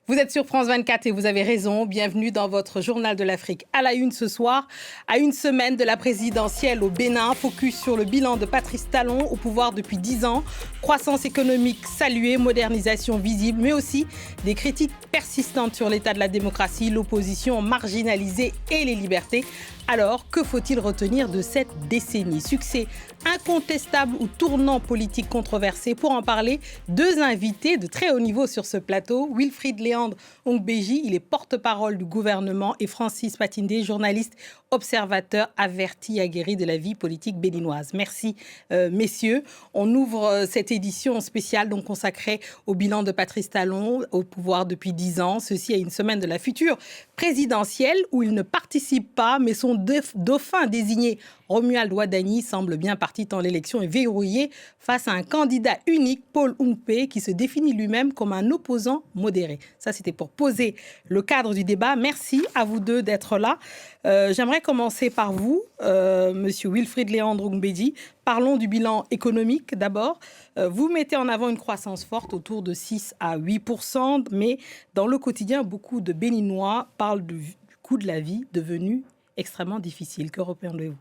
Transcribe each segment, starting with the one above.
Vous êtes sur France 24 et vous avez raison. Bienvenue dans votre journal de l'Afrique. À la une ce soir, à une semaine de la présidentielle au Bénin, focus sur le bilan de Patrice Talon au pouvoir depuis 10 ans. Croissance économique saluée, modernisation visible, mais aussi des critiques persistantes sur l'état de la démocratie, l'opposition marginalisée et les libertés. Alors, que faut-il retenir de cette décennie? Succès incontestable ou tournant politique controversé? Pour en parler, deux invités de très haut niveau sur ce plateau. Wilfried Léandre Ongbeji, il est porte-parole du gouvernement, et Francis Patindé, journaliste, observateur averti, aguerri de la vie politique béninoise. Merci, messieurs. On ouvre cette édition spéciale donc consacrée au bilan de Patrice Talon au pouvoir depuis 10 ans. Ceci à une semaine de la future présidentielle où il ne participe pas, mais son dauphin désigné, Romuald Wadani, semble bien parti tant l'élection est verrouillée face à un candidat unique, Paul Oungpé, qui se définit lui-même comme un opposant modéré. Ça, c'était pour poser le cadre du débat. Merci à vous deux d'être là. J'aimerais commencer par vous, monsieur Wilfried Léandre Ongbeji. Parlons du bilan économique d'abord. Vous mettez en avant une croissance forte autour de 6 à 8%, mais dans le quotidien, beaucoup de Béninois parlent du coût de la vie devenu extrêmement difficile. Que répondez-vous?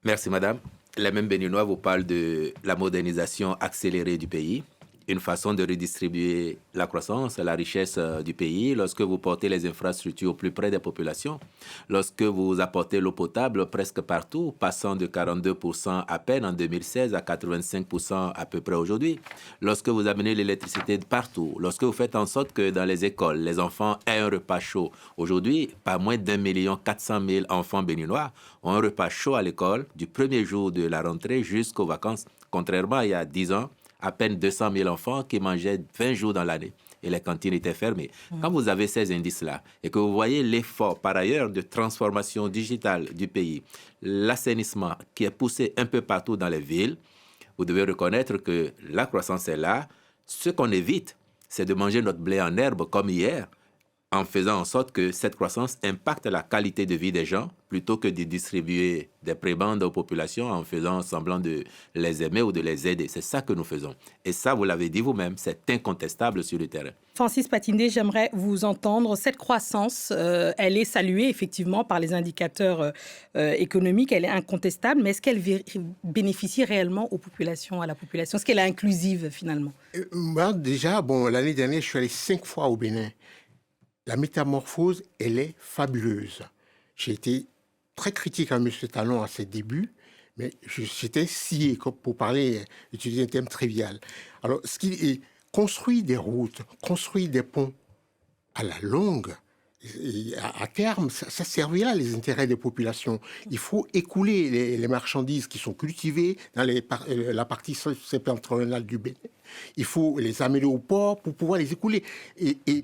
Merci madame. Les mêmes Béninois vous parlent de la modernisation accélérée du pays, une façon de redistribuer la croissance, la richesse du pays, lorsque vous portez les infrastructures au plus près des populations, lorsque vous apportez l'eau potable presque partout, passant de 42% à peine en 2016 à 85% à peu près aujourd'hui, lorsque vous amenez l'électricité de partout, lorsque vous faites en sorte que dans les écoles, les enfants aient un repas chaud. Aujourd'hui, pas moins d'1 400 000 enfants béninois ont un repas chaud à l'école du premier jour de la rentrée jusqu'aux vacances, contrairement à il y a 10 ans, à peine 200 000 enfants qui mangeaient 20 jours dans l'année et les cantines étaient fermées. Quand vous avez ces indices-là et que vous voyez l'effort par ailleurs de transformation digitale du pays, l'assainissement qui est poussé un peu partout dans les villes, vous devez reconnaître que la croissance est là. Ce qu'on évite, c'est de manger notre blé en herbe comme hier, en faisant en sorte que cette croissance impacte la qualité de vie des gens plutôt que de distribuer des prébendes aux populations en faisant semblant de les aimer ou de les aider. C'est ça que nous faisons. Et ça, vous l'avez dit vous-même, c'est incontestable sur le terrain. Francis Patindé, j'aimerais vous entendre. Cette croissance, elle est saluée effectivement par les indicateurs économiques, elle est incontestable, mais est-ce qu'elle bénéficie réellement aux populations, à la population? Est-ce qu'elle est inclusive finalement? Déjà, l'année dernière, je suis allé 5 fois au Bénin. La métamorphose, elle est fabuleuse. J'ai été très critique à M. Talon à ses débuts, mais j'étais scié, pour utiliser un terme trivial. Alors, ce qui est construit des routes, construit des ponts à la longue, et à terme, ça servira les intérêts des populations. Il faut écouler les marchandises qui sont cultivées dans la partie septentrionale du Bénin. Il faut les amener au port pour pouvoir les écouler. Et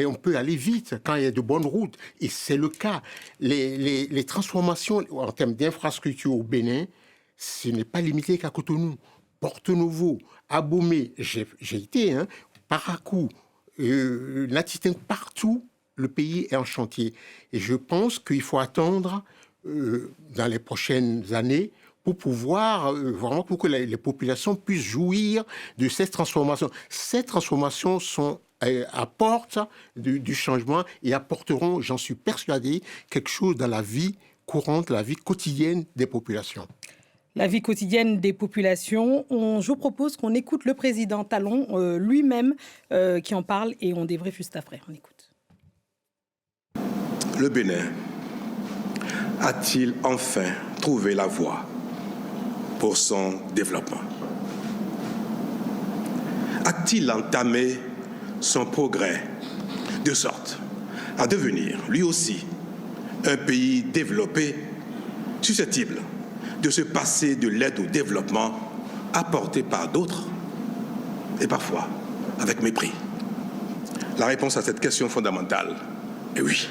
on peut aller vite quand il y a de bonnes routes. Et c'est le cas. Les transformations en termes d'infrastructures au Bénin, ce n'est pas limité qu'à Cotonou. Porto-Novo, Abomey, j'ai été, Parakou, Natiting, partout, le pays est en chantier. Et je pense qu'il faut attendre dans les prochaines années pour pouvoir, vraiment pour que les populations puissent jouir de ces transformations. Ces transformations apportent du changement et apporteront, j'en suis persuadé, quelque chose dans la vie courante, la vie quotidienne des populations. La vie quotidienne des populations. Je vous propose qu'on écoute le président Talon lui-même qui en parle et on débriefe juste après. On écoute. Le Bénin a-t-il enfin trouvé la voie pour son développement? A-t-il entamé son progrès de sorte à devenir, lui aussi, un pays développé, susceptible de se passer de l'aide au développement apportée par d'autres et parfois avec mépris? La réponse à cette question fondamentale est oui.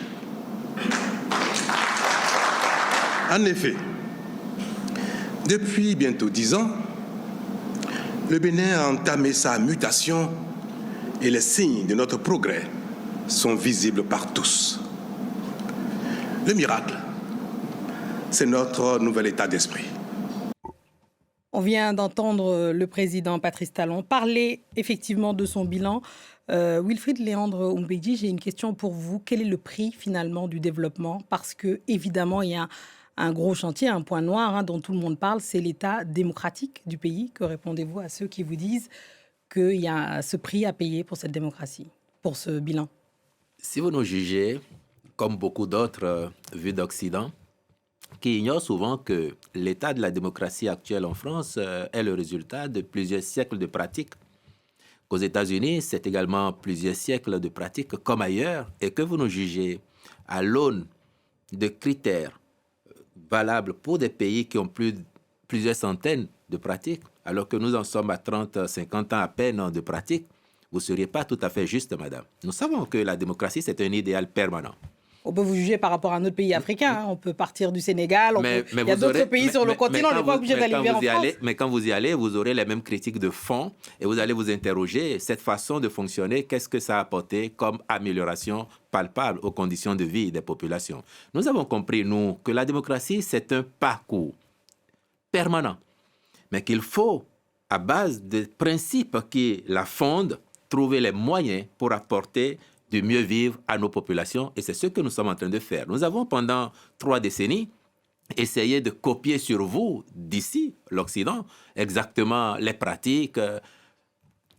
En effet, depuis bientôt 10 ans, le Bénin a entamé sa mutation et les signes de notre progrès sont visibles par tous. Le miracle, c'est notre nouvel état d'esprit. On vient d'entendre le président Patrice Talon parler effectivement de son bilan. Wilfried Léandre Oumbeji, j'ai une question pour vous. Quel est le prix finalement du développement? Parce que évidemment, il y a un gros chantier, un point noir dont tout le monde parle, c'est l'état démocratique du pays. Que répondez-vous à ceux qui vous disent qu'il y a ce prix à payer pour cette démocratie, pour ce bilan? Si vous nous jugez, comme beaucoup d'autres vues d'Occident, qui ignorent souvent que l'état de la démocratie actuelle en France est le résultat de plusieurs siècles de pratiques, qu'aux États-Unis, c'est également plusieurs siècles de pratiques comme ailleurs, et que vous nous jugez à l'aune de critères valables pour des pays qui ont plusieurs centaines de pratiques, alors que nous en sommes à 30, 50 ans à peine de pratiques, vous ne seriez pas tout à fait juste, madame. Nous savons que la démocratie, c'est un idéal permanent. On peut vous juger par rapport à un autre pays africain. On peut partir du Sénégal. Il y a d'autres pays sur le continent. On n'est pas obligé d'aller vers en France. Mais quand vous y allez, vous aurez les mêmes critiques de fond et vous allez vous interroger, cette façon de fonctionner, qu'est-ce que ça a apporté comme amélioration palpable aux conditions de vie des populations? Nous avons compris, nous, que la démocratie, c'est un parcours permanent, mais qu'il faut, à base des principes qui la fondent, trouver les moyens pour apporter du mieux vivre à nos populations. Et c'est ce que nous sommes en train de faire. Nous avons, pendant 3 décennies, essayé de copier sur vous, d'ici, l'Occident, exactement les pratiques,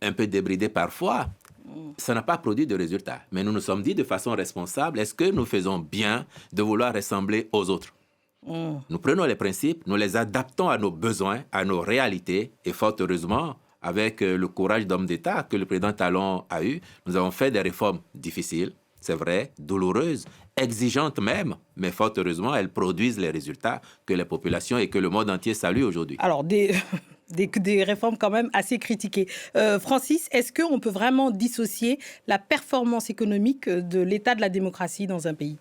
un peu débridées parfois. Ça n'a pas produit de résultats. Mais nous nous sommes dit de façon responsable, est-ce que nous faisons bien de vouloir ressembler aux autres? Nous prenons les principes, nous les adaptons à nos besoins, à nos réalités, et fort heureusement, avec le courage d'homme d'État que le président Talon a eu, nous avons fait des réformes difficiles, c'est vrai, douloureuses, exigeantes même, mais fort heureusement, elles produisent les résultats que les populations et que le monde entier salue aujourd'hui. Alors, des réformes quand même assez critiquées. Francis, est-ce qu'on peut vraiment dissocier la performance économique de l'état de la démocratie dans un pays ?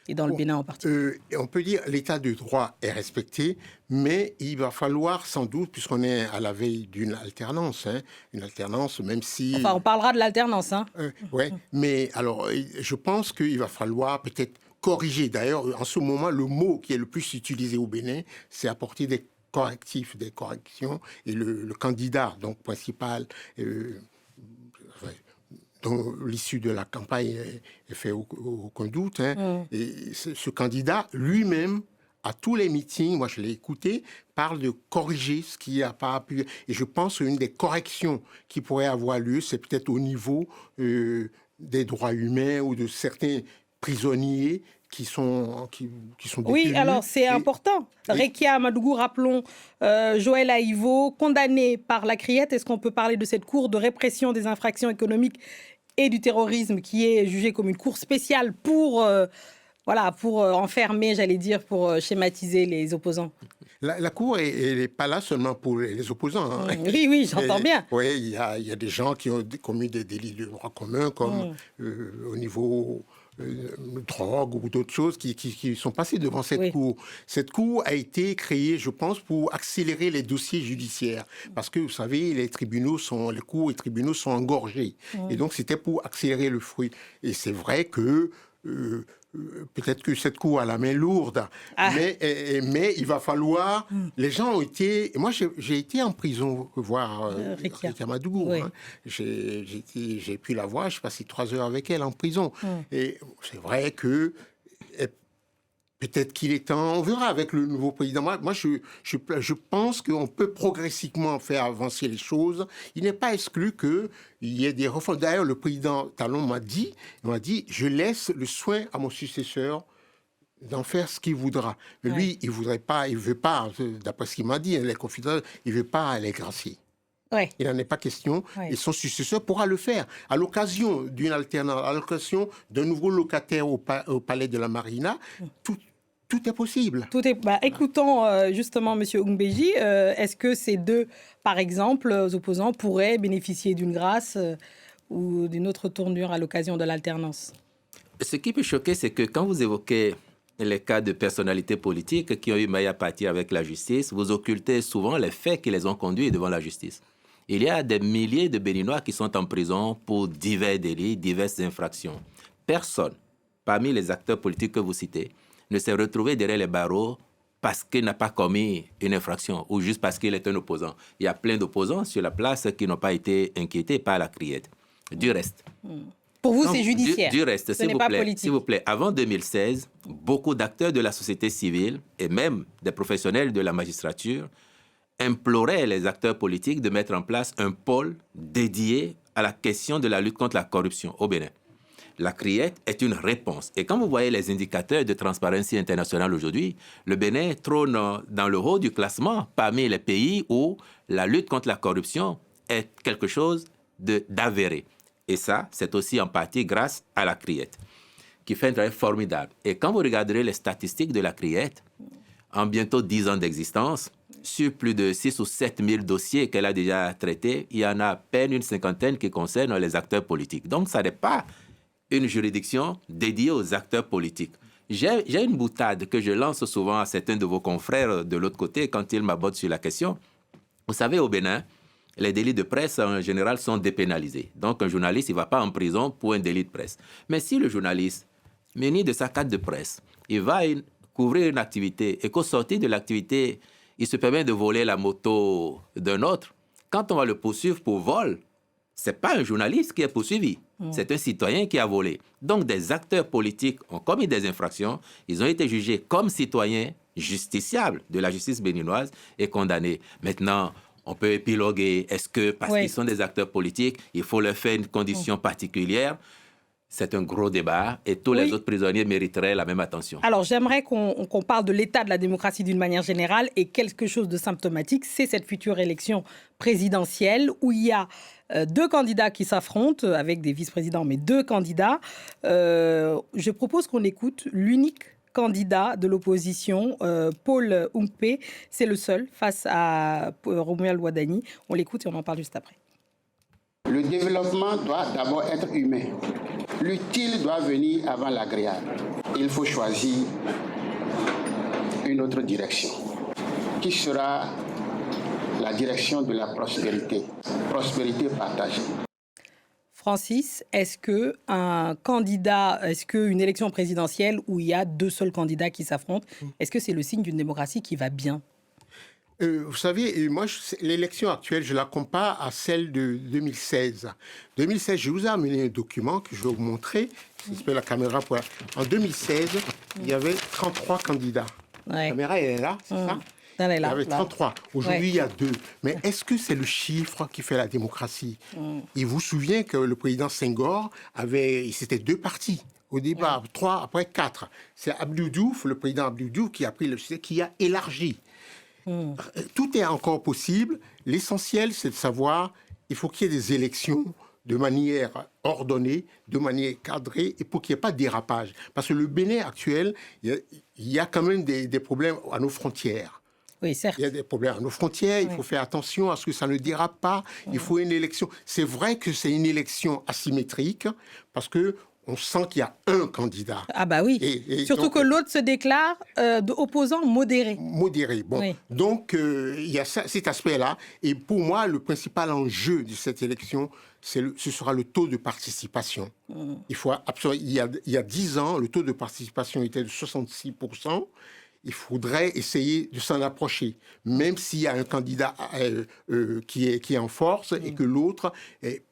Et dans le Bénin en particulier. On peut dire que l'état de droit est respecté, mais il va falloir sans doute, puisqu'on est à la veille d'une alternance, une alternance même si... Enfin, on parlera de l'alternance. Oui, mais alors, je pense qu'il va falloir peut-être corriger. D'ailleurs, en ce moment, le mot qui est le plus utilisé au Bénin, c'est apporter des correctifs, des corrections. Et le candidat donc principal... dont l'issue de la campagne est fait aucun doute. Et ce candidat, lui-même, à tous les meetings, moi je l'ai écouté, parle de corriger ce qui n'a pas pu... Et je pense qu'une des corrections qui pourrait avoir lieu, c'est peut-être au niveau des droits humains ou de certains prisonniers qui sont détenus. Oui, alors c'est important. Rekia Amadougou, rappelons, Joël Aïvo, condamné par la Criette. Est-ce qu'on peut parler de cette cour de répression des infractions économiques et du terrorisme qui est jugée comme une cour spéciale pour enfermer, j'allais dire, pour schématiser les opposants? La cour, elle n'est pas là seulement pour les opposants. Oui, j'entends bien. Oui, il y a des gens qui ont commis des délits de droit commun, comme au niveau... drogue ou d'autres choses qui sont passées devant cette cour. Cette cour a été créée, je pense, pour accélérer les dossiers judiciaires. Parce que, vous savez, les cours et tribunaux sont engorgés. Et donc, c'était pour accélérer le fruit. Et c'est vrai que peut-être que cette cour a la main lourde, mais il va falloir... Les gens ont été... Moi, j'ai été en prison voir Rekia Amadougou. J'ai pu la voir, j'ai passé 3 heures avec elle en prison. Et c'est vrai que peut-être qu'il est temps, on verra avec le nouveau président. Moi, je pense qu'on peut progressivement faire avancer les choses. Il n'est pas exclu qu'il y ait des réformes. D'ailleurs, le président Talon m'a dit, je laisse le soin à mon successeur d'en faire ce qu'il voudra. Mais lui, il ne veut pas, d'après ce qu'il m'a dit, les confidents, il ne veut pas les gracier. Il n'en est pas question, et son successeur pourra le faire. À l'occasion d'une alternance, à l'occasion d'un nouveau locataire au palais de la Marina, tout est possible. Écoutons justement M. Oumbeji. Est-ce que ces deux, par exemple, opposants pourraient bénéficier d'une grâce ou d'une autre tournure à l'occasion de l'alternance? Ce qui peut choquer, c'est que quand vous évoquez les cas de personnalités politiques qui ont eu maille à partir avec la justice, vous occultez souvent les faits qui les ont conduits devant la justice. Il y a des milliers de Béninois qui sont en prison pour divers délits, diverses infractions. Personne, parmi les acteurs politiques que vous citez, ne s'est retrouvé derrière les barreaux parce qu'il n'a pas commis une infraction ou juste parce qu'il est un opposant. Il y a plein d'opposants sur la place qui n'ont pas été inquiétés par la criette. Du reste. Pour vous, c'est judiciaire. Du reste, Ce n'est pas politique. s'il vous plaît. Avant 2016, beaucoup d'acteurs de la société civile et même des professionnels de la magistrature imploraient les acteurs politiques de mettre en place un pôle dédié à la question de la lutte contre la corruption au Bénin. La CRIET est une réponse. Et quand vous voyez les indicateurs de Transparency International aujourd'hui, le Bénin trône dans le haut du classement parmi les pays où la lutte contre la corruption est quelque chose d'avéré. Et ça, c'est aussi en partie grâce à la CRIET, qui fait un travail formidable. Et quand vous regarderez les statistiques de la CRIET, en bientôt 10 ans d'existence, sur plus de 6 ou 7 000 dossiers qu'elle a déjà traités, il y en a à peine une cinquantaine qui concernent les acteurs politiques. Donc, ça n'est pas une juridiction dédiée aux acteurs politiques. J'ai une boutade que je lance souvent à certains de vos confrères de l'autre côté quand ils m'abordent sur la question. Vous savez, au Bénin, les délits de presse, en général, sont dépénalisés. Donc, un journaliste, il ne va pas en prison pour un délit de presse. Mais si le journaliste, muni de sa carte de presse, il va couvrir une activité et qu'au sortir de l'activité, il se permet de voler la moto d'un autre, quand on va le poursuivre pour vol, ce n'est pas un journaliste qui est poursuivi, c'est un citoyen qui a volé. Donc, des acteurs politiques ont commis des infractions, ils ont été jugés comme citoyens justiciables de la justice béninoise et condamnés. Maintenant, on peut épiloguer, est-ce que parce qu'ils sont des acteurs politiques, il faut leur faire une condition particulière? C'est un gros débat et tous les autres prisonniers mériteraient la même attention. Alors, j'aimerais qu'on parle de l'état de la démocratie d'une manière générale et quelque chose de symptomatique, c'est cette future élection présidentielle où il y a 2 candidats qui s'affrontent avec des vice-présidents, mais 2 candidats. Je propose qu'on écoute l'unique candidat de l'opposition, Paul Oungpé. C'est le seul face à Romuald Wadani. On l'écoute et on en parle juste après. Le développement doit d'abord être humain. L'utile doit venir avant l'agréable. Il faut choisir une autre direction, qui sera la direction de la prospérité, prospérité partagée. Francis, est-ce qu'une élection présidentielle où il y a 2 seuls candidats qui s'affrontent, est-ce que c'est le signe d'une démocratie qui va bien ? Vous savez, moi, l'élection actuelle, je la compare à celle de 2016. 2016, je vous ai amené un document que je vais vous montrer. J'espère la caméra pour... En 2016, il y avait 33 candidats. La caméra, elle est là, c'est ça? Elle est Il y là, avait 33. Aujourd'hui, il y a 2. Mais est-ce que c'est le chiffre qui fait la démocratie? Il vous souvient que le président Senghor c'était 2 partis. Au départ, 3, après 4. C'est Abdou Diouf, le président Abdou Diouf, qui a élargi. Tout est encore possible. L'essentiel, c'est de savoir, il faut qu'il y ait des élections de manière ordonnée, de manière cadrée, et pour qu'il n'y ait pas de dérapage. Parce que le Bénin actuel, il y a quand même des problèmes à nos frontières. Oui, certes. Il y a des problèmes à nos frontières, il faut faire attention à ce que ça ne dérape pas. Il faut une élection. C'est vrai que c'est une élection asymétrique, parce que on sent qu'il y a un candidat. Ah bah oui, surtout donc, que l'autre se déclare opposant modéré. Modéré, bon. Oui. Donc, il y a cet aspect-là. Et pour moi, le principal enjeu de cette élection, ce sera le taux de participation. Il y a 10 ans, le taux de participation était de 66%. Il faudrait essayer de s'en approcher, même s'il y a un candidat qui est en force et que l'autre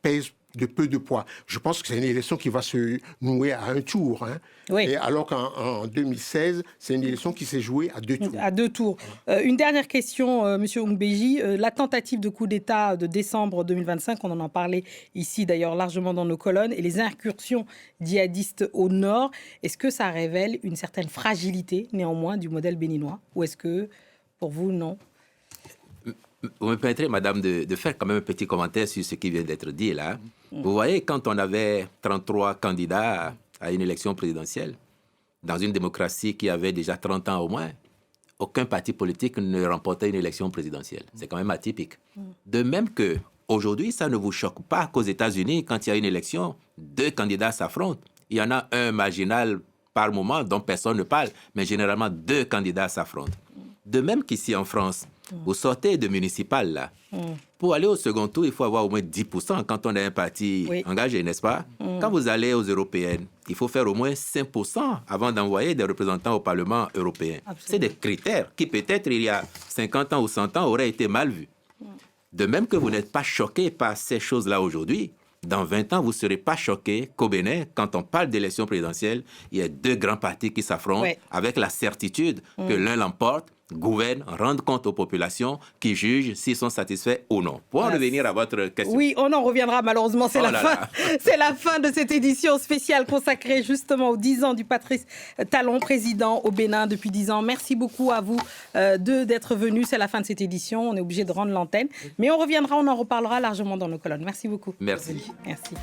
pèse de peu de poids. Je pense que c'est une élection qui va se nouer à un tour. Hein. Oui. Et alors qu'en 2016, c'est une élection qui s'est jouée à 2 tours. À 2 tours. Une dernière question, M. Oungbeji. La tentative de coup d'État de décembre 2025, on en a parlé ici d'ailleurs largement dans nos colonnes, et les incursions djihadistes au nord, est-ce que ça révèle une certaine fragilité néanmoins du modèle béninois? Ou est-ce que, pour vous, non? Vous me permettrez, madame, de faire quand même un petit commentaire sur ce qui vient d'être dit là. Vous voyez, quand on avait 33 candidats à une élection présidentielle, dans une démocratie qui avait déjà 30 ans au moins, aucun parti politique ne remportait une élection présidentielle. C'est quand même atypique. De même que aujourd'hui, ça ne vous choque pas qu'aux États-Unis, quand il y a une élection, 2 candidats s'affrontent. Il y en a un marginal par moment dont personne ne parle, mais généralement 2 candidats s'affrontent. De même qu'ici en France, vous sortez de municipal, là. Pour aller au second tour, il faut avoir au moins 10% quand on est un parti engagé, n'est-ce pas? Quand vous allez aux européennes, il faut faire au moins 5% avant d'envoyer des représentants au Parlement européen. Absolument. C'est des critères qui, peut-être, il y a 50 ans ou 100 ans, auraient été mal vus. De même que vous n'êtes pas choqué par ces choses-là aujourd'hui, dans 20 ans, vous ne serez pas choqués qu'au Bénin, quand on parle d'élection présidentielle, il y a 2 grands partis qui s'affrontent avec la certitude que l'un l'emporte, gouverne, rende compte aux populations qui jugent s'ils sont satisfaits ou non. Pour en revenir à votre question. Oui, on en reviendra malheureusement. C'est c'est la fin de cette édition spéciale consacrée justement aux 10 ans du Patrice Talon, président au Bénin depuis 10 ans. Merci beaucoup à vous d'être venus. C'est la fin de cette édition. On est obligé de rendre l'antenne. Mais on reviendra, on en reparlera largement dans nos colonnes. Merci beaucoup. Merci. Merci.